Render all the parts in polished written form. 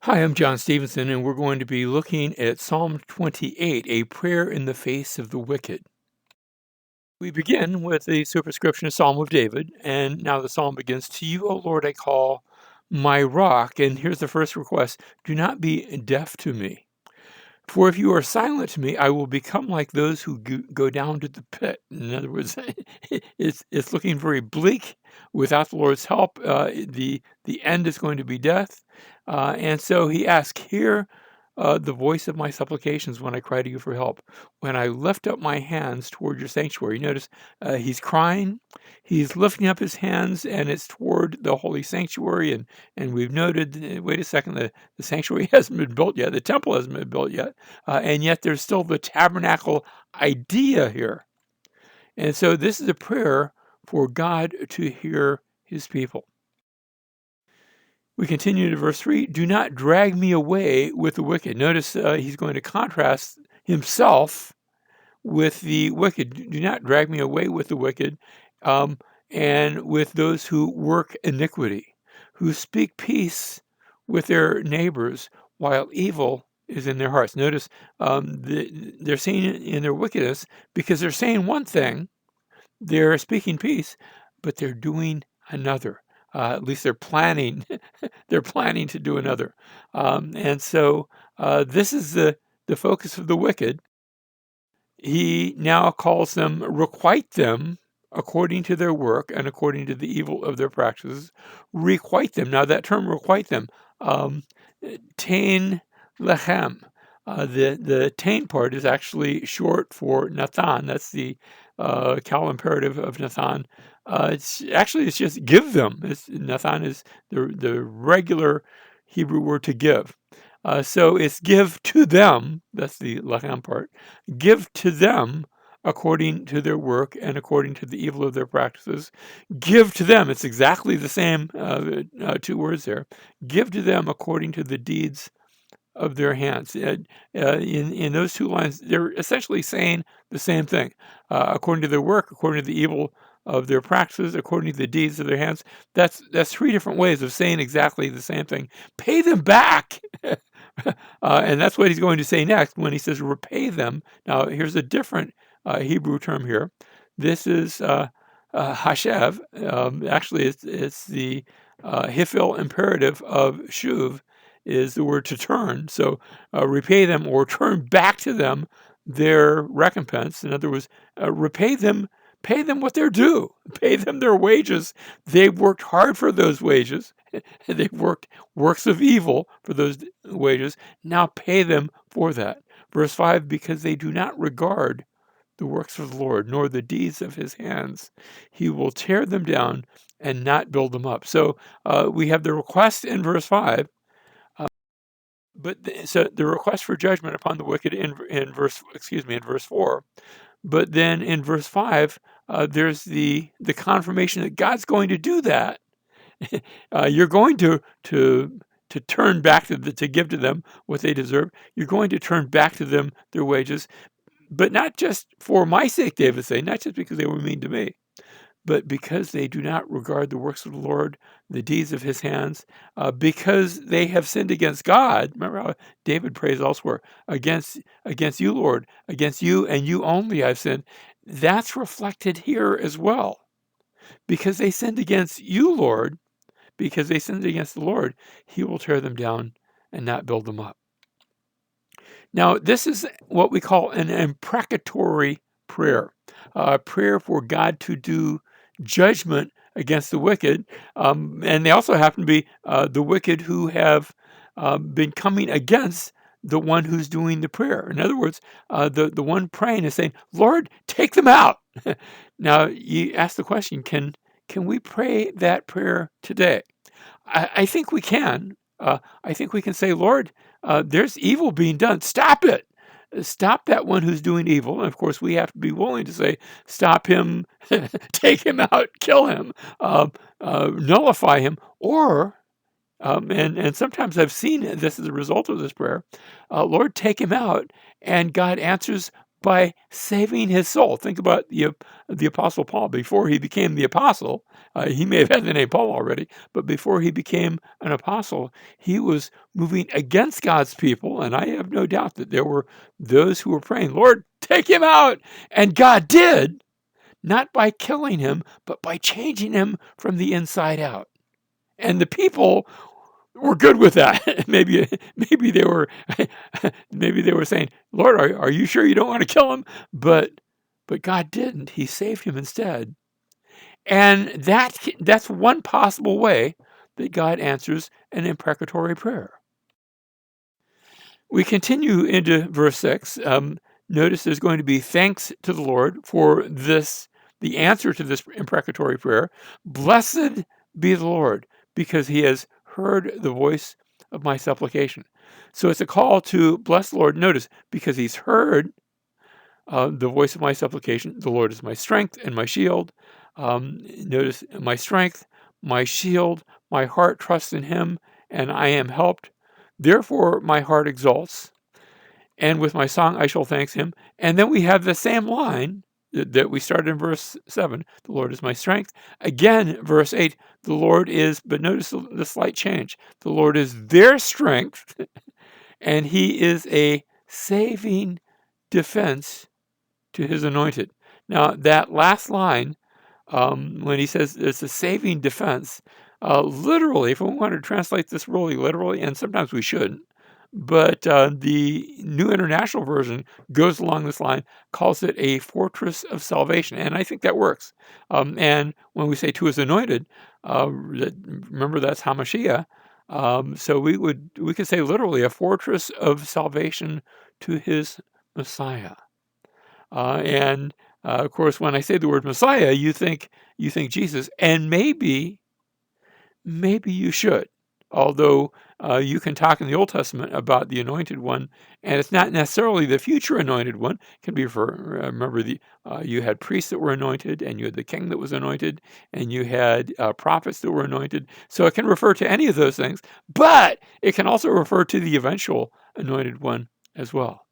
Hi, I'm John Stevenson, and we're going to be looking at Psalm 28, a prayer in the face of the wicked. We begin with the superscription, a Psalm of David, and now the psalm begins, To you, O Lord, I call, my rock. And here's the first request, do not be deaf to me. For if you are silent to me, I will become like those who go down to the pit. In other words, it's looking very bleak. Without the Lord's help, the end is going to be death. And so he asks, hear the voice of my supplications when I cry to you for help. When I lift up my hands toward your sanctuary, notice he's crying, he's lifting up his hands, and it's toward the holy sanctuary. And we've noted, wait a second, the sanctuary hasn't been built yet, the temple hasn't been built yet, and yet there's still the tabernacle idea here. And so this is a prayer for God to hear his people. We continue to verse 3, do not drag me away with the wicked. Notice he's going to contrast himself with the wicked. Do not drag me away with the wicked um, and with those who work iniquity, who speak peace with their neighbors while evil is in their hearts. Notice they're saying it in their wickedness because they're saying one thing, they're speaking peace, but they're doing another. At least they're planning. They're planning to do another, and so this is the focus of the wicked. He now calls them, requite them according to their work and according to the evil of their practices. Requite them. Now that term, requite them, um, tain lechem. The tain part is actually short for Nathan. That's the Cal imperative of Nathan. It's just give them. Nathan is the regular Hebrew word to give. So it's give to them. That's the lechem part. Give to them according to their work and according to the evil of their practices. Give to them. It's exactly the same two words there. Give to them according to the deeds of their hands. In those two lines, they're essentially saying the same thing. According to their work, according to the evil of their practices, according to the deeds of their hands. That's three different ways of saying exactly the same thing. Pay them back. And that's what he's going to say next when he says repay them. Now, here's a different Hebrew term here. This is hashev. Actually, it's the hifil imperative of shuv is the word to turn. So repay them or turn back to them their recompense. In other words, repay them, pay them what they're due, pay them their wages. They've worked hard for those wages. They've worked works of evil for those wages. Now pay them for that. Verse 5, because they do not regard the works of the Lord, nor the deeds of his hands. He will tear them down and not build them up. So we have the request in verse 5, so the request for judgment upon the wicked in verse 4. But then in verse 5, there's the confirmation that God's going to do that. You're going to turn back to give to them what they deserve. You're going to turn back to them their wages, but not just for my sake, David say, not just because they were mean to me, but because they do not regard the works of the Lord, the deeds of his hands, because they have sinned against God. Remember how David prays elsewhere, against you, Lord, against you and you only I've sinned. That's reflected here as well. Because they sinned against you, Lord, because they sinned against the Lord, he will tear them down and not build them up. Now, this is what we call an imprecatory prayer, a prayer for God to do judgment against the wicked. And they also happen to be the wicked who have been coming against the one who's doing the prayer. In other words, the one praying is saying, Lord, take them out. Now, you ask the question, can we pray that prayer today? I think we can. I think we can say, Lord, there's evil being done. Stop it. Stop that one who's doing evil. And of course, we have to be willing to say, stop him, take him out, kill him, nullify him. Or, and sometimes I've seen this as a result of this prayer, Lord, take him out. And God answers by saving his soul. Think about the Apostle Paul. Before he became the apostle, he may have had the name Paul already, but before he became an apostle, he was moving against God's people. And I have no doubt that there were those who were praying, Lord, take him out. And God did, not by killing him, but by changing him from the inside out. And the people were good with that. maybe they were maybe they were saying, Lord, are you sure you don't want to kill him? But God didn't. He saved him instead. And that's one possible way that God answers an imprecatory prayer. We continue into verse 6. Notice there's going to be thanks to the Lord for the answer to this imprecatory prayer. Blessed be the Lord, because he has heard the voice of my supplication. So it's a call to bless the Lord. Notice, because he's heard the voice of my supplication. The Lord is my strength and my shield. Notice, my strength, my shield, my heart trusts in him, and I am helped. Therefore, my heart exalts, and with my song I shall thank him. And then we have the same line that we started in verse 7. The Lord is my strength. Again, verse 8, the Lord is, but notice the slight change. The Lord is their strength, and he is a saving defense to his anointed. Now, that last line, when he says it's a saving defense, literally, if we want to translate this really literally, and sometimes we shouldn't, but the New International Version goes along this line, calls it a fortress of salvation, and I think that works. And when we say to his anointed, remember that's Hamashiach. So we could say literally a fortress of salvation to his Messiah. And of course, when I say the word Messiah, you think Jesus, and maybe you should. Although you can talk in the Old Testament about the anointed one, and it's not necessarily the future anointed one. It can be for, remember, you had priests that were anointed, and you had the king that was anointed, and you had prophets that were anointed. So it can refer to any of those things, but it can also refer to the eventual anointed one as well.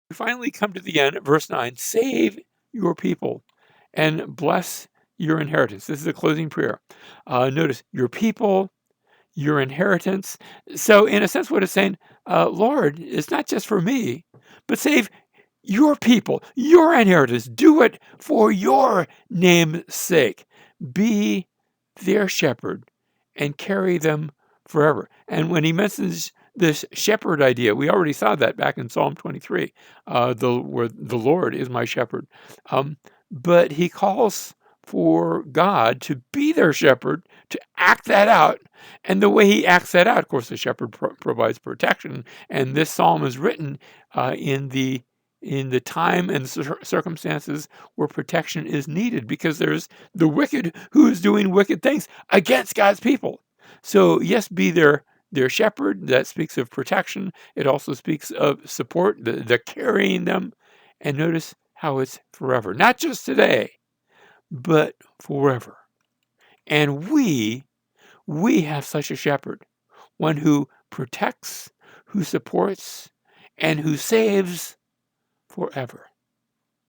We finally come to the end, verse 9, save your people and bless your inheritance. This is a closing prayer. Notice, your people, your inheritance. So in a sense, what it's saying, Lord, it's not just for me, but save your people, your inheritance. Do it for your name's sake. Be their shepherd and carry them forever. And when he mentions this shepherd idea, we already saw that back in Psalm 23, where the Lord is my shepherd. But he calls for God to be their shepherd, to act that out. And the way he acts that out, of course, the shepherd provides protection. And this psalm is written in the time and circumstances where protection is needed, because there's the wicked who is doing wicked things against God's people. So yes, be their shepherd. That speaks of protection. It also speaks of support, the carrying them. And notice how it's forever, not just today, but forever. And we have such a shepherd, one who protects, who supports, and who saves forever.